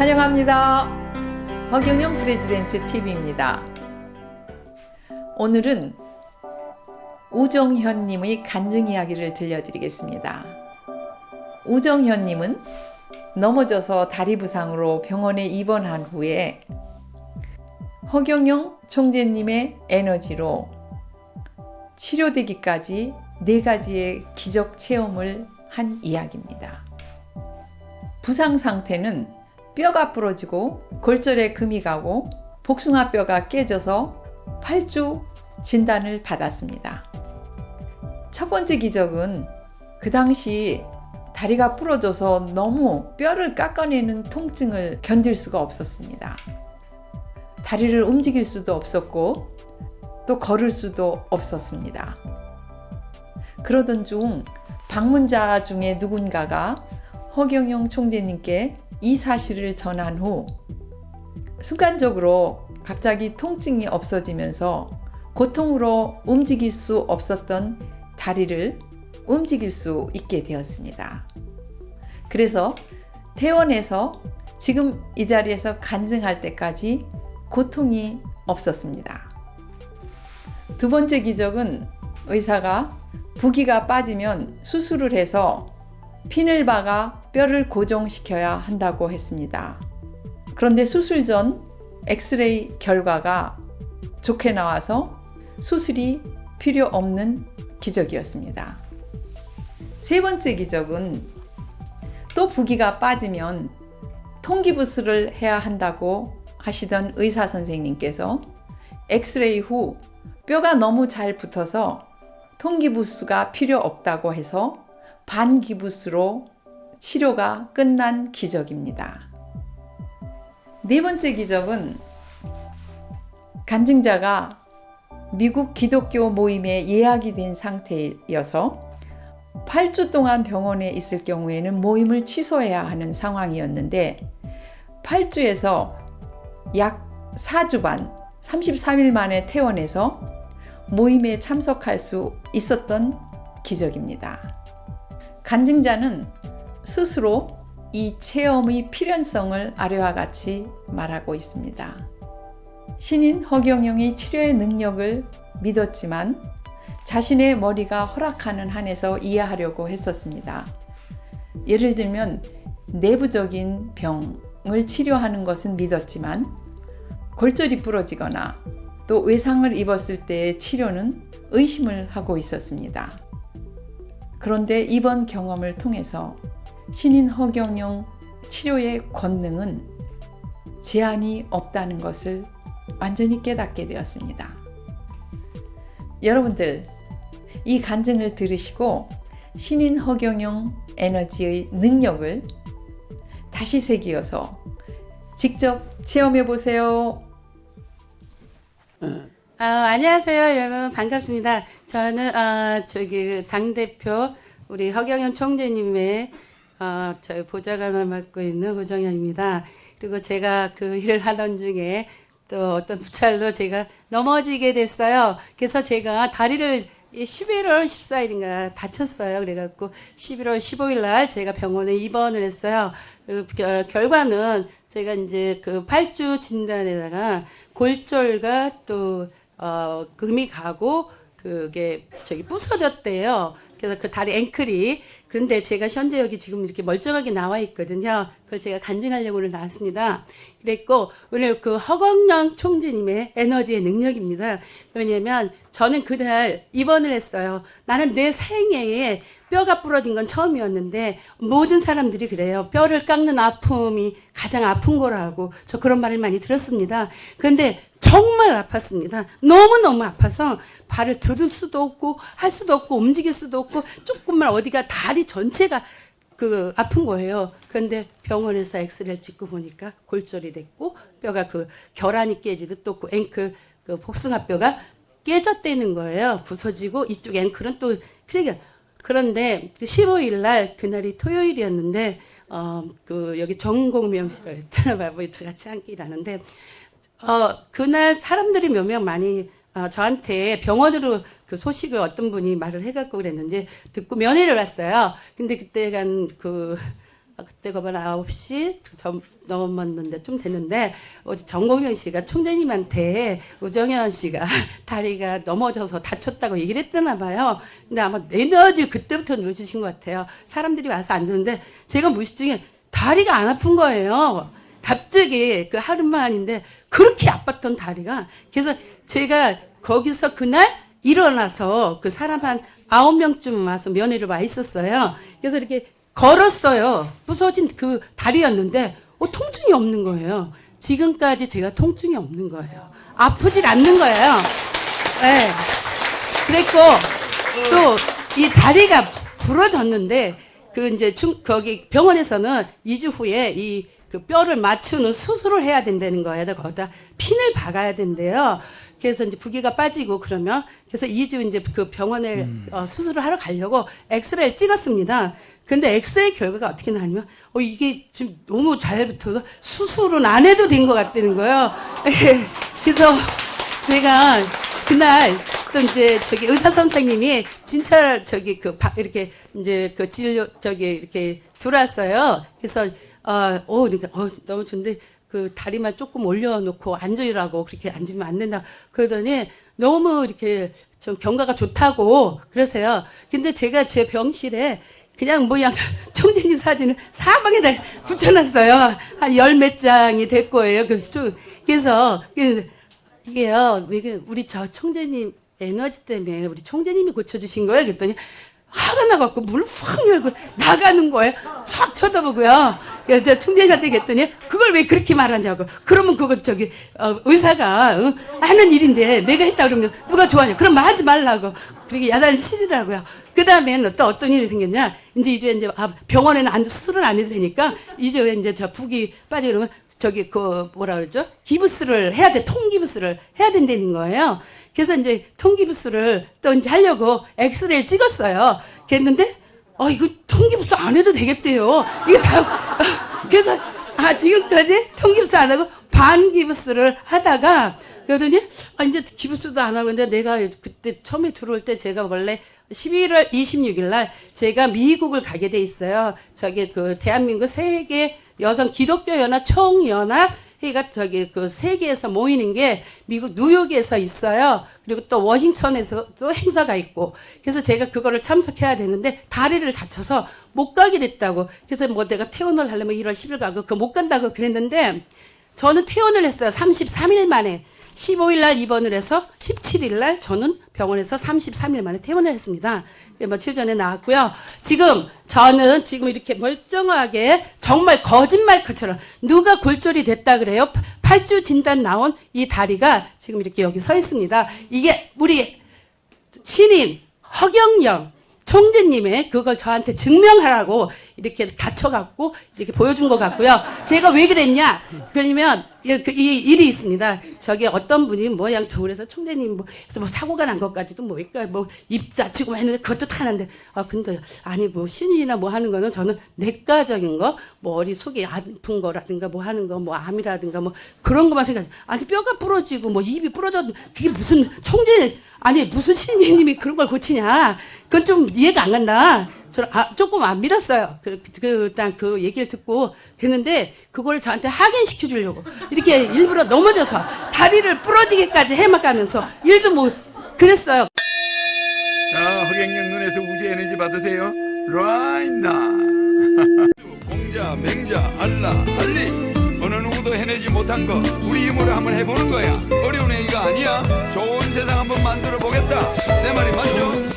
환영합니다. 허경영 프레지던트 TV입니다. 오늘은 우정현님의 간증 이야기를 들려드리겠습니다. 우정현님은 넘어져서 다리 부상으로 병원에 입원한 후에 허경영 총재님의 에너지로 치료되기까지 4가지의 기적 체험을 한 이야기입니다. 부상 상태는 뼈가 부러지고 골절에 금이 가고 복숭아뼈가 깨져서 8주 진단을 받았습니다. 첫 번째 기적은 그 당시 다리가 부러져서 너무 뼈를 깎아내는 통증을 견딜 수가 없었습니다. 다리를 움직일 수도 없었고 또 걸을 수도 없었습니다. 그러던 중 방문자 중에 누군가가 허경영 총재님께 이 사실을 전한 후 순간적으로 갑자기 통증이 없어지면서 고통으로 움직일 수 없었던 다리를 움직일 수 있게 되었습니다. 그래서 퇴원해서 지금 이 자리에서 간증할 때까지 고통이 없었습니다. 두 번째 기적은 의사가 부기가 빠지면 수술을 해서 핀을 박아 뼈를 고정시켜야 한다고 했습니다. 그런데 수술 전 엑스레이 결과가 좋게 나와서 수술이 필요 없는 기적이었습니다. 세 번째 기적은 또 부기가 빠지면 통기부스를 해야 한다고 하시던 의사 선생님께서 엑스레이 후 뼈가 너무 잘 붙어서 통기부스가 필요 없다고 해서 반기부스로 치료가 끝난 기적입니다. 네 번째 기적은 간증자가 미국 기독교 모임에 예약이 된 상태여서 8주 동안 병원에 있을 경우에는 모임을 취소해야 하는 상황이었는데 8주에서 약 4주 반, 33일 만에 퇴원해서 모임에 참석할 수 있었던 기적입니다. 간증자는 스스로 이 체험의 필연성을 아래와 같이 말하고 있습니다. 신인 허경영의 치료의 능력을 믿었지만 자신의 머리가 허락하는 한에서 이해하려고 했었습니다. 예를 들면 내부적인 병을 치료하는 것은 믿었지만 골절이 부러지거나 또 외상을 입었을 때의 치료는 의심을 하고 있었습니다. 그런데 이번 경험을 통해서 신인 허경영 치료의 권능은 제한이 없다는 것을 완전히 깨닫게 되었습니다. 여러분들, 이 간증을 들으시고 신인 허경영 에너지의 능력을 다시 새기어서 직접 체험해 보세요. 안녕하세요, 여러분. 반갑습니다. 저는 당대표 우리 허경영 총재님의 저희 보좌관을 맡고 있는 우정현입니다. 그리고 제가 그 일을 하던 중에 또 어떤 부찰로 제가 넘어지게 됐어요. 그래서 제가 다리를 11월 14일인가 다쳤어요. 그래갖고 11월 15일 날 제가 병원에 입원을 했어요. 결과는 제가 이제 그 8주 진단에다가 골절과 또 금이 가고 그게 부서졌대요. 그래서 그 다리 앵클이. 그런데 제가 현재 여기 지금 이렇게 멀쩡하게 나와 있거든요. 그걸 제가 간증하려고 오늘 나왔습니다. 그랬고, 오늘 그 허경영 총재님의 에너지의 능력입니다. 왜냐면 저는 그날 입원을 했어요. 나는 내 생애에 뼈가 부러진 건 처음이었는데 모든 사람들이 그래요. 뼈를 깎는 아픔이 가장 아픈 거라고 저 그런 말을 많이 들었습니다. 그런데 정말 아팠습니다. 너무너무 아파서 발을 들을 수도 없고 할 수도 없고 움직일 수도 없고 조금만 어디가 다리 전체가 아픈 거예요. 그런데 병원에서 엑스레이를 찍고 보니까 골절이 됐고 뼈가 결함이 깨지듯 또 앵클 복숭아뼈가 깨졌다는 거예요. 부서지고 이쪽 앵클은 또 그런데 15일 날 그날이 토요일이었는데 여기 전공명시로 있잖아. 같이 함께 일하는데 그날 사람들이 몇 명 많이 저한테 병원으로 그 소식을 어떤 분이 말을 해갖고 그랬는데 듣고 면회를 왔어요. 근데 그때 그때 거반 9시 넘었는데 좀 됐는데 어제 정공현 씨가 총재님한테 우정현 씨가 다리가 넘어져서 다쳤다고 얘기를 했더나 봐요. 근데 아마 에너지 그때부터 누르신 것 같아요. 사람들이 와서 앉았는데 제가 무의식 중에 다리가 안 아픈 거예요. 갑자기 그 하루만인데 그렇게 아팠던 다리가. 그래서 제가 거기서 그날 일어나서 그 사람 한 9명쯤 와서 면회를 와 있었어요. 그래서 이렇게 걸었어요. 부서진 그 다리였는데 통증이 없는 거예요. 지금까지 제가 통증이 없는 거예요. 아프질 않는 거예요. 네. 그랬고 또 이 다리가 부러졌는데 그 이제 거기 병원에서는 2주 후에 이 그 뼈를 맞추는 수술을 해야 된다는 거예요. 거기다 핀을 박아야 된대요. 그래서 이제 부기가 빠지고 그러면 그래서 2주 이제 그 병원에 수술을 하러 가려고 엑스레이를 찍었습니다. 근데 엑스레이 결과가 어떻게 나냐면 이게 지금 너무 잘 붙어서 수술은 안 해도 된 것 같다는 거예요. 그래서 제가 그날 또 이제 저기 의사 선생님이 진찰 저기 이렇게 이제 그 진료 이렇게 들어왔어요. 그래서 그러니까 너무 좋은데 그 다리만 조금 올려놓고 앉으라고 그렇게 앉으면 안 된다. 그러더니 너무 이렇게 좀 경과가 좋다고 그러세요. 근데 제가 제 병실에 그냥 총재님 사진을 사방에다 붙여놨어요. 한 10몇 장이 될 거예요. 그래서 이게요, 우리 총재님 에너지 때문에 우리 총재님이 고쳐주신 거예요. 그랬더니 화가 나갖고 문을 확 열고 나가는 거예요. 확 쳐다보고요. 그래서 총재님한테 그랬더니 그걸 왜 그렇게 말하냐고. 그러면 그거 의사가 하는 일인데 내가 했다 그러면 누가 좋아하냐. 그럼 하지 말라고. 그렇게 야단을 치더라고요. 그 다음에는 또 어떤 일이 생겼냐. 이제 병원에는 수술을 안 해도 되니까 이제 저 북이 빠지고 그러면 뭐라 그러죠? 기부스를 해야 돼. 통기부스를 해야 된다는 거예요. 그래서 이제 통기부스를 또 이제 하려고 엑스레이를 찍었어요. 그랬는데, 이거 통기부스 안 해도 되겠대요. 이게 그래서, 지금까지 통기부스 안 하고 반기부스를 하다가, 그러더니, 이제 기부스도 안 하고, 근데 내가 그때 처음에 들어올 때 제가 원래 11월 26일 날 제가 미국을 가게 돼 있어요. 대한민국 세계 여성 기독교 연합 총연합 회의가 그 세계에서 모이는 게 미국 뉴욕에서 있어요. 그리고 또 워싱턴에서도 행사가 있고. 그래서 제가 그거를 참석해야 되는데 다리를 다쳐서 못 가게 됐다고. 그래서 내가 퇴원을 하려면 1월 10일 가고 못 간다고 그랬는데 저는 퇴원을 했어요. 33일 만에. 15일 날 입원을 해서 17일 날 저는 병원에서 33일 만에 퇴원을 했습니다. 며칠 전에 나왔고요. 저는 지금 이렇게 멀쩡하게 정말 거짓말처럼 누가 골절이 됐다 그래요? 8주 진단 나온 이 다리가 지금 이렇게 여기 서 있습니다. 이게 우리 신인 허경영 총재님의 그걸 저한테 증명하라고 이렇게 다쳐갖고 이렇게 보여준 것 같고요. 제가 왜 그랬냐? 그러면 이 일이 있습니다. 어떤 분이 모양 겨울에서 총재님 그래서 사고가 난 것까지도 입 다치고 했는데 그것도 타는데 근데 신인이나 하는 거는 저는 내과적인 거 머리 속이 아픈 거라든가 하는 거 암이라든가 그런 것만 생각해. 뼈가 부러지고 입이 부러져도 그게 무슨 무슨 신인님이 그런 걸 고치냐? 그건 좀 이해가 안 간다. 저는 조금 안 믿었어요. 일단 그 얘기를 듣고 됐는데 그거를 저한테 확인시켜 주려고 이렇게 일부러 넘어져서 다리를 부러지게까지 해막가면서 일도 그랬어요. 자, 허경영 눈에서 우주 에너지 받으세요. Right now. 공자, 맹자, 알라, 알리. 어느 누구도 해내지 못한 거 우리 힘으로 한번 해보는 거야. 어려운 얘기가 아니야. 좋은 세상 한번 만들어 보겠다. 내 말이 맞죠?